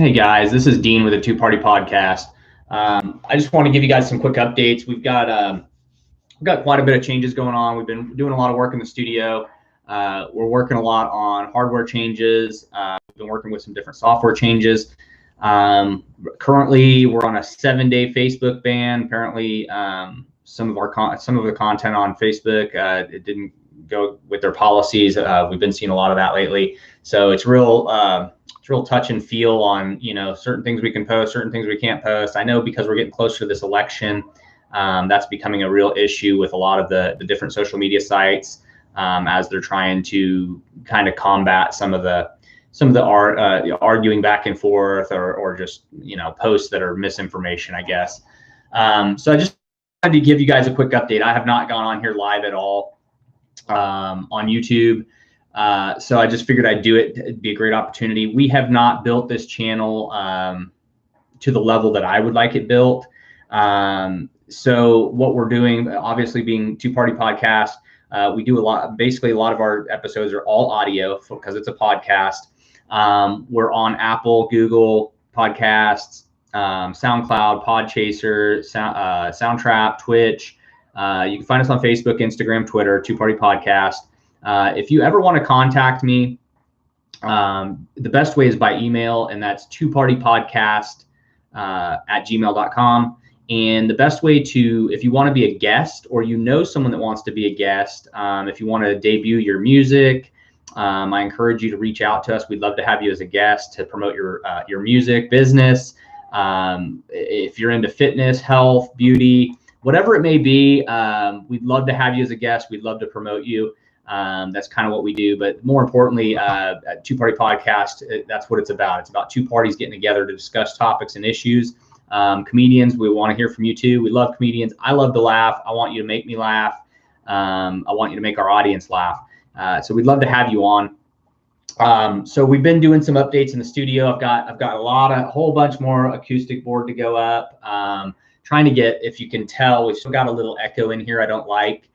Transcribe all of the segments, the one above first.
Hey guys, this is Dean with a Two Party Podcast. I just want to give you guys some quick updates. We've got quite a bit of changes going on. We've been doing a lot of work in the studio. We're working a lot on hardware changes. We've been working with some different software changes. Currently, we're on a 7-day Facebook ban. Apparently, some of the content on Facebook it didn't go with their policies. We've been seeing a lot of that lately. So it's real touch and feel on, certain things we can post, certain things we can't post. I know because we're getting closer to this election, that's becoming a real issue with a lot of the different social media sites as they're trying to kind of combat some of the arguing back and forth or just, posts that are misinformation, I guess. So I just wanted to give you guys a quick update. I have not gone on here live at all on YouTube. So I just figured I'd do it. It'd be a great opportunity. We have not built this channel to the level that I would like it built. So what we're doing, obviously being Two Party Podcast, we do basically a lot of our episodes are all audio because it's a podcast. We're on Apple, Google Podcasts, SoundCloud, Podchaser, Soundtrap, Twitch. You can find us on Facebook, Instagram, Twitter, Two Party Podcast. If you ever want to contact me, the best way is by email, and that's twopartypodcast at gmail.com. And the best way if you want to be a guest or someone that wants to be a guest, if you want to debut your music, I encourage you to reach out to us. We'd love to have you as a guest to promote your music, business. If you're into fitness, health, beauty, whatever it may be, we'd love to have you as a guest. We'd love to promote you. That's kind of what we do. But more importantly, at Two Party Podcast, that's what it's about. It's about two parties getting together to discuss topics and issues. Comedians, we want to hear from you too. We love comedians. I love to laugh. I want you to make me laugh. I want you to make our audience laugh. So we'd love to have you on. So we've been doing some updates in the studio. I've got a whole bunch more acoustic board to go up. Trying to get, if you can tell, we've still got a little echo in here I don't like.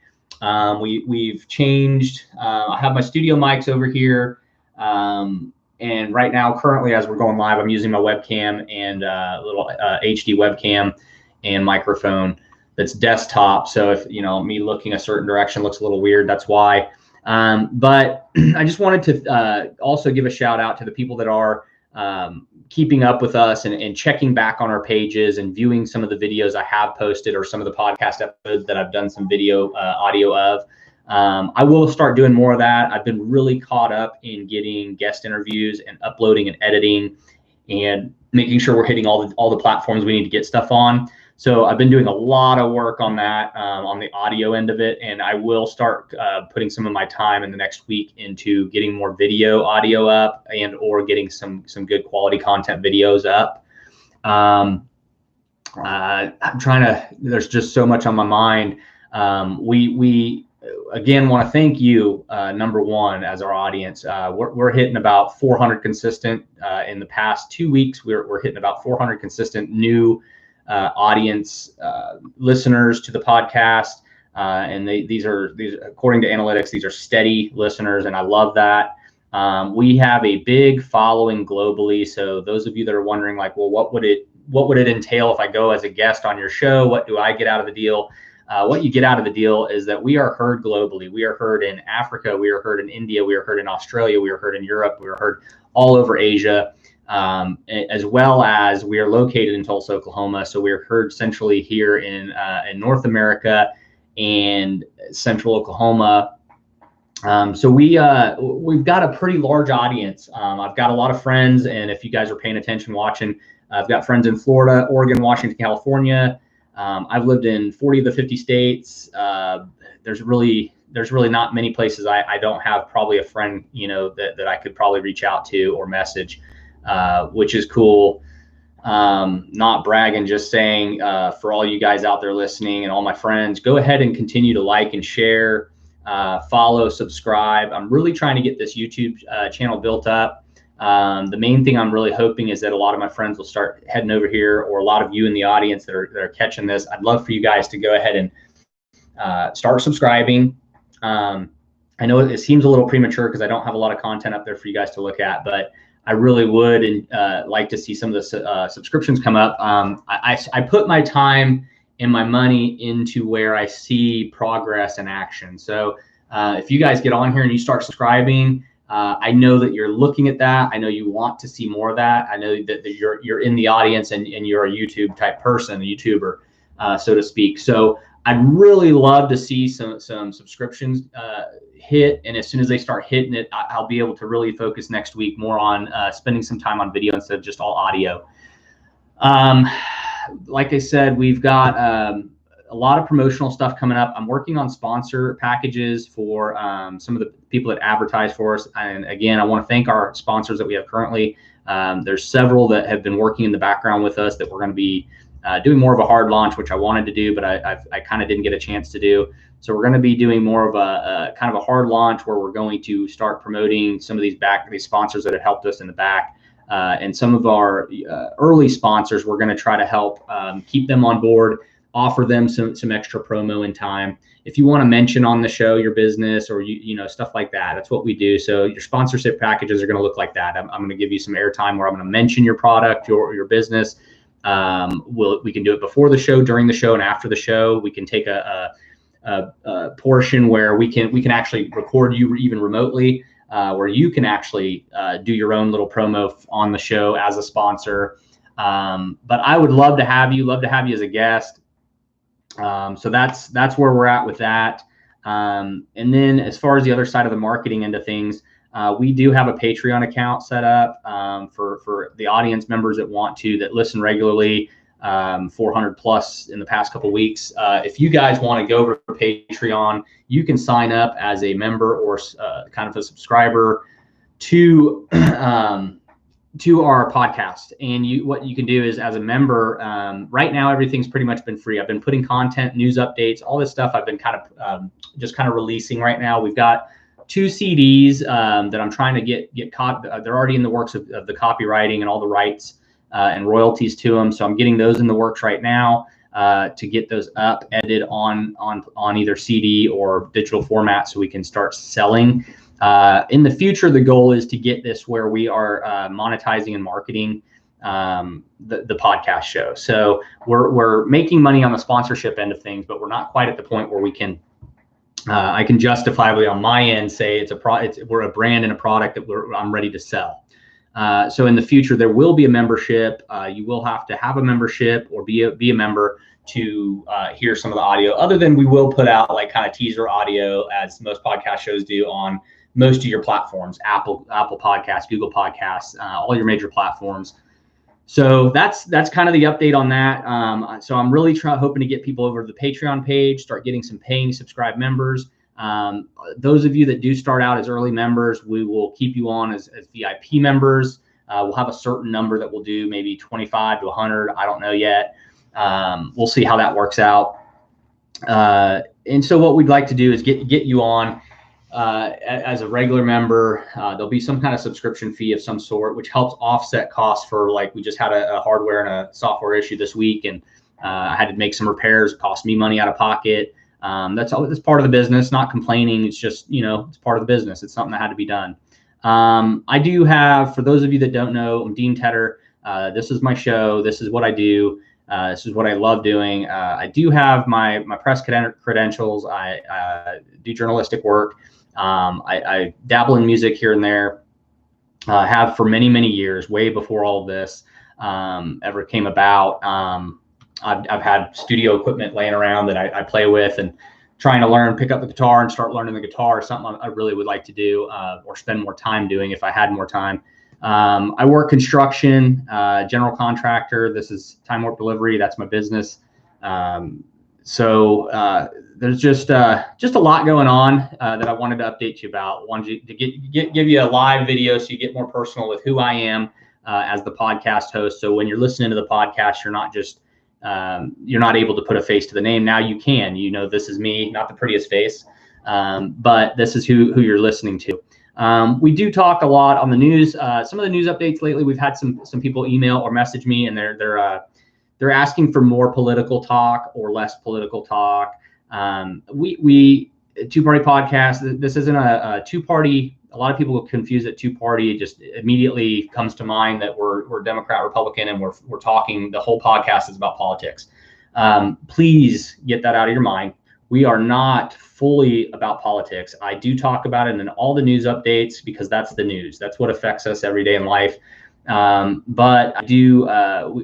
We've changed. I have my studio mics over here. And right now, currently, as we're going live, I'm using my webcam and a little HD webcam and microphone that's desktop. So if, me looking a certain direction looks a little weird, that's why. But I just wanted to also give a shout out to the people that are keeping up with us and checking back on our pages and viewing some of the videos I have posted or some of the podcast episodes that I've done some audio of. I will start doing more of that. I've been really caught up in getting guest interviews and uploading and editing and making sure we're hitting all the platforms we need to get stuff on. So I've been doing a lot of work on that, on the audio end of it. And I will start putting some of my time in the next week into getting more audio up and or getting some good quality content videos up. I'm there's just so much on my mind. We again want to thank you, number one, as our audience. We're hitting about 400 consistent in the past 2 weeks. We're hitting about 400 consistent new audience listeners to the podcast, and these are according to analytics, these are steady listeners, and I love that. We have a big following globally. So those of you that are wondering, like, well, what would it entail if I go as a guest on your show? What do I get out of the deal? What you get out of the deal is that we are heard globally. We are heard in Africa. We are heard in India. We are heard in Australia. We are heard in Europe. We are heard all over Asia. As well as we are located in Tulsa, Oklahoma. So we are heard centrally here in North America and central Oklahoma. So we've got a pretty large audience. I've got a lot of friends, and if you guys are paying attention watching, I've got friends in Florida, Oregon, Washington, California. I've lived in 40 of the 50 states. There's really not many places I don't have probably a friend, that I could probably reach out to or message. Which is cool. Not bragging, just saying, for all you guys out there listening and all my friends, go ahead and continue to like and share, follow, subscribe. I'm really trying to get this YouTube channel built up. The main thing I'm really hoping is that a lot of my friends will start heading over here, or a lot of you in the audience that are catching this. I'd love for you guys to go ahead and start subscribing. I know it seems a little premature because I don't have a lot of content up there for you guys to look at, but I really would and like to see some of the subscriptions come up. I put my time and my money into where I see progress and action. So if you guys get on here and you start subscribing, I know that you're looking at that. I know you want to see more of that. I know that you're in the audience and you're a YouTube type person, a YouTuber, so to speak. So I'd really love to see some subscriptions hit, and as soon as they start hitting it, I'll be able to really focus next week more on spending some time on video instead of just all audio. Like I said, we've got a lot of promotional stuff coming up. I'm working on sponsor packages for some of the people that advertise for us. And again, I want to thank our sponsors that we have currently. There's several that have been working in the background with us that we're going to be doing more of a hard launch, which I wanted to do, but I kind of didn't get a chance to do. So we're going to be doing more of a kind of a hard launch where we're going to start promoting some of these sponsors that have helped us in the back. And some of our early sponsors, we're going to try to help keep them on board, offer them some extra promo in time. If you want to mention on the show your business or you know stuff like that, that's what we do. So your sponsorship packages are going to look like that. I'm going to give you some airtime where I'm going to mention your product, your business. We can do it before the show, during the show, and after the show. We can take a portion where we can actually record you even remotely, where you can actually do your own little promo on the show as a sponsor. But I would love to have you as a guest. So that's where we're at with that. And then as far as the other side of the marketing end of things, we do have a Patreon account set up for the audience members that listen regularly, 400 plus in the past couple of weeks. If you guys want to go over to Patreon, you can sign up as a member or kind of a subscriber to our podcast. And what you can do is, as a member, right now everything's pretty much been free. I've been putting content, news updates, all this stuff I've been kind of releasing right now. We've got 2 CDs that I'm trying to get caught. They're already in the works of the copywriting and all the rights and royalties to them. So I'm getting those in the works right now to get those up, edited on either CD or digital format so we can start selling. In the future, the goal is to get this where we are monetizing and marketing the podcast show. So we're making money on the sponsorship end of things, but we're not quite at the point where we can. I can justifiably on my end say we're a brand and a product that I'm ready to sell. So in the future, there will be a membership. You will have to have a membership or be a member to hear some of the audio. Other than we will put out like kind of teaser audio, as most podcast shows do, on most of your platforms: Apple Podcasts, Google Podcasts, all your major platforms. So that's kind of the update on that. So I'm really hoping to get people over to the Patreon page, start getting some paying subscribed members. Those of you that do start out as early members, we will keep you on as VIP members. We'll have a certain number that we'll do, maybe 25 to 100. I don't know yet. We'll see how that works out. And so what we'd like to do is get you on as a regular member. There'll be some kind of subscription fee of some sort, which helps offset costs for, like, we just had a hardware and a software issue this week, and I had to make some repairs. It cost me money out of pocket. That's part of the business, not complaining. It's just, it's part of the business. It's something that had to be done. I do have, for those of you that don't know, I'm Dean Tedder. This is my show. This is what I do. This is what I love doing. I do have my press credentials. I do journalistic work. I dabble in music here and there. Have for many, many years, way before all of this ever came about. I've had studio equipment laying around that I play with, and trying to pick up the guitar and start learning the guitar is something I really would like to do, or spend more time doing if I had more time. I work construction, general contractor. This is Time Warp Delivery. That's my business. So there's just a lot going on that I wanted to update you about. Wanted to give you a live video so you get more personal with who I am as the podcast host. So when you're listening to the podcast, you're not able to put a face to the name. Now you can. This is me, not the prettiest face, but this is who you're listening to. We do talk a lot on the news. Some of the news updates lately, we've had some people email or message me, and they're asking for more political talk or less political talk. We two-party podcast. This isn't a two-party. A lot of people confuse it two-party. It just immediately comes to mind that we're Democrat, Republican, and we're talking. The whole podcast is about politics. Please get that out of your mind. We are not fully about politics. I do talk about it in all the news updates because that's the news. That's what affects us every day in life. But I do,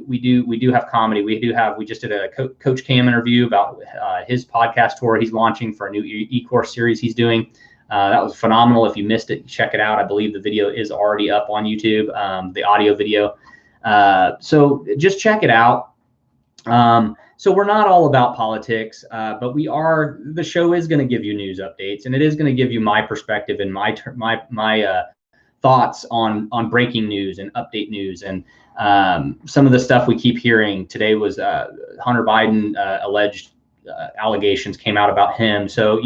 we do have comedy. We just did a Coach Cam interview about his podcast tour he's launching for a new e-course series he's doing. That was phenomenal. If you missed it, check it out. I believe the video is already up on YouTube, the audio video. So just check it out. So we're not all about politics, but the show is going to give you news updates, and it is going to give you my perspective and my thoughts on breaking news and update news. And some of the stuff we keep hearing today was Hunter Biden alleged allegations came out about him. So,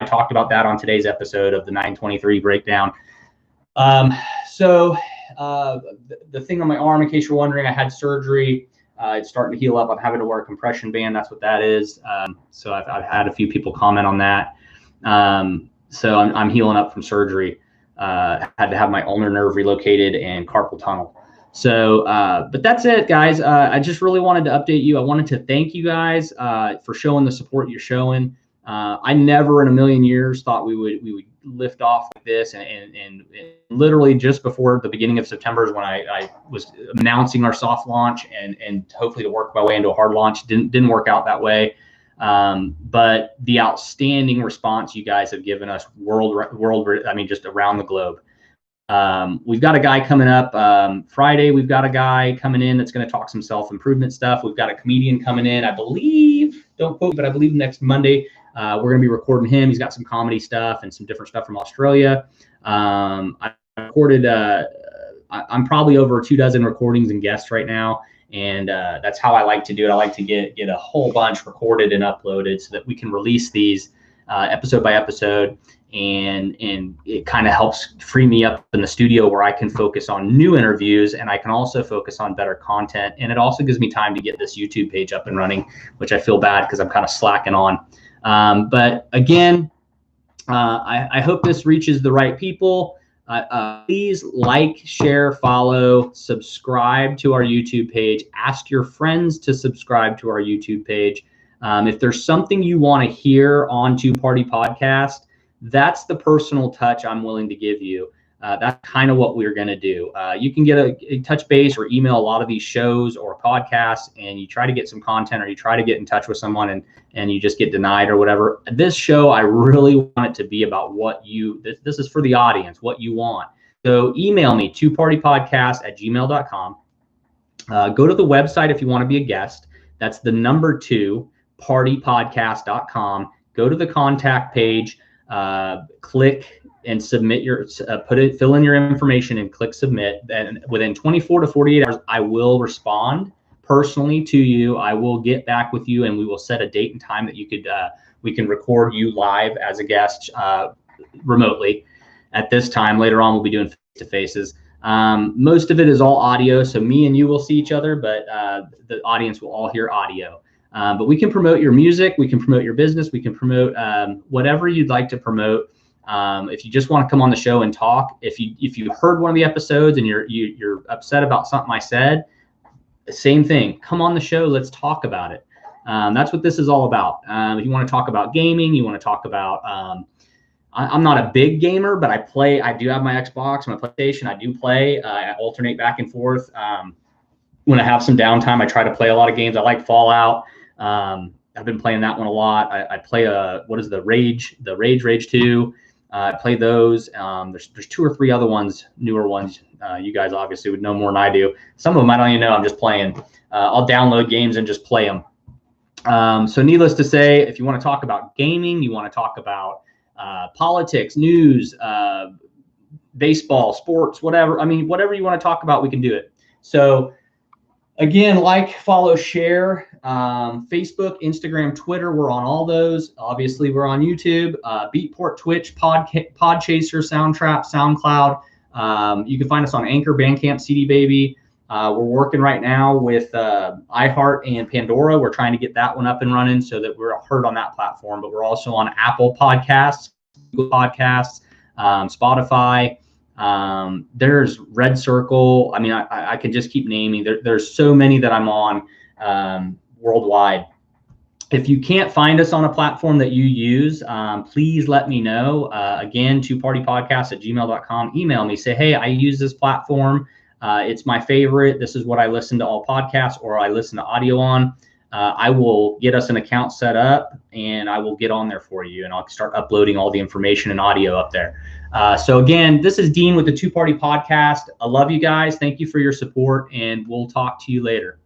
I talked about that on today's episode of the 923 breakdown. So the thing on my arm, in case you're wondering, I had surgery. It's starting to heal up. I'm having to wear a compression band. That's what that is. So I've had a few people comment on that. So I'm healing up from surgery. Had to have my ulnar nerve relocated and carpal tunnel. So, but that's it, guys. I just really wanted to update you. I wanted to thank you guys for showing the support you're showing. I never in a million years thought we would lift off like this, and literally just before the beginning of September is when I was announcing our soft launch and hopefully to work my way into a hard launch. Didn't work out that way. But the outstanding response you guys have given us just around the globe. We've got a guy coming up Friday. We've got a guy coming in that's going to talk some self-improvement stuff. We've got a comedian coming in, I believe, don't quote me, but I believe next Monday. We're going to be recording him. He's got some comedy stuff and some different stuff from Australia. I recorded, I'm probably over 24 recordings and guests right now. And that's how I like to do it. I like to get a whole bunch recorded and uploaded so that we can release these episode by episode. And it kind of helps free me up in the studio where I can focus on new interviews, and I can also focus on better content. And it also gives me time to get this YouTube page up and running, which I feel bad because I'm kind of slacking on. But again, I hope this reaches the right people. Please like, share, follow, subscribe to our YouTube page. Ask your friends to subscribe to our YouTube page. If there's something you want to hear on Two Party Podcast, that's the personal touch I'm willing to give you. That's kind of what we're going to do. You can get a touch base or email a lot of these shows or podcasts, and you try to get some content or you try to get in touch with someone and you just get denied or whatever. This show, I really want it to be about this is for the audience, what you want. So email me, twopartypodcast@gmail.com. Go to the website if you want to be a guest. That's the number 2, partypodcast.com. Go to the contact page, click and submit fill in your information and click submit. And within 24 to 48 hours, I will respond personally to you. I will get back with you and we will set a date and time that we can record you live as a guest, remotely. At this time, later on, we'll be doing face-to-faces. Most of it is all audio. So me and you will see each other, but the audience will all hear audio. But we can promote your music. We can promote your business. We can promote whatever you'd like to promote. If you just want to come on the show and talk, if you heard one of the episodes and you're upset about something I said, same thing. Come on the show. Let's talk about it. That's what this is all about. If you want to talk about gaming, you want to talk about. I'm not a big gamer, but I play. I do have my Xbox, my PlayStation. I do play. I alternate back and forth. When I have some downtime, I try to play a lot of games. I like Fallout. I've been playing that one a lot. I play Rage 2. I play those. There's 2 or 3 other ones, newer ones. You guys obviously would know more than I do. Some of them I don't even know. I'm just playing. I'll download games and just play them. So needless to say, if you want to talk about gaming, you want to talk about politics, news, baseball, sports, whatever. I mean, whatever you want to talk about, we can do it. So again, like, follow, share, Facebook, Instagram, Twitter. We're on all those. Obviously, we're on YouTube, Beatport, Twitch, Podchaser, Soundtrap, SoundCloud. You can find us on Anchor, Bandcamp, CD Baby. We're working right now with iHeart and Pandora. We're trying to get that one up and running so that we're heard on that platform. But we're also on Apple Podcasts, Google Podcasts, Spotify. There's Red Circle. I mean, I could just keep naming. There's so many that I'm on worldwide. If you can't find us on a platform that you use, please let me know. Again, twopartypodcast@gmail.com. Email me. Say, hey, I use this platform. It's my favorite. This is what I listen to all podcasts, or I listen to audio on. I will get us an account set up, and I will get on there for you, and I'll start uploading all the information and audio up there. So again, this is Dean with the Two Party Podcast. I love you guys. Thank you for your support, and we'll talk to you later.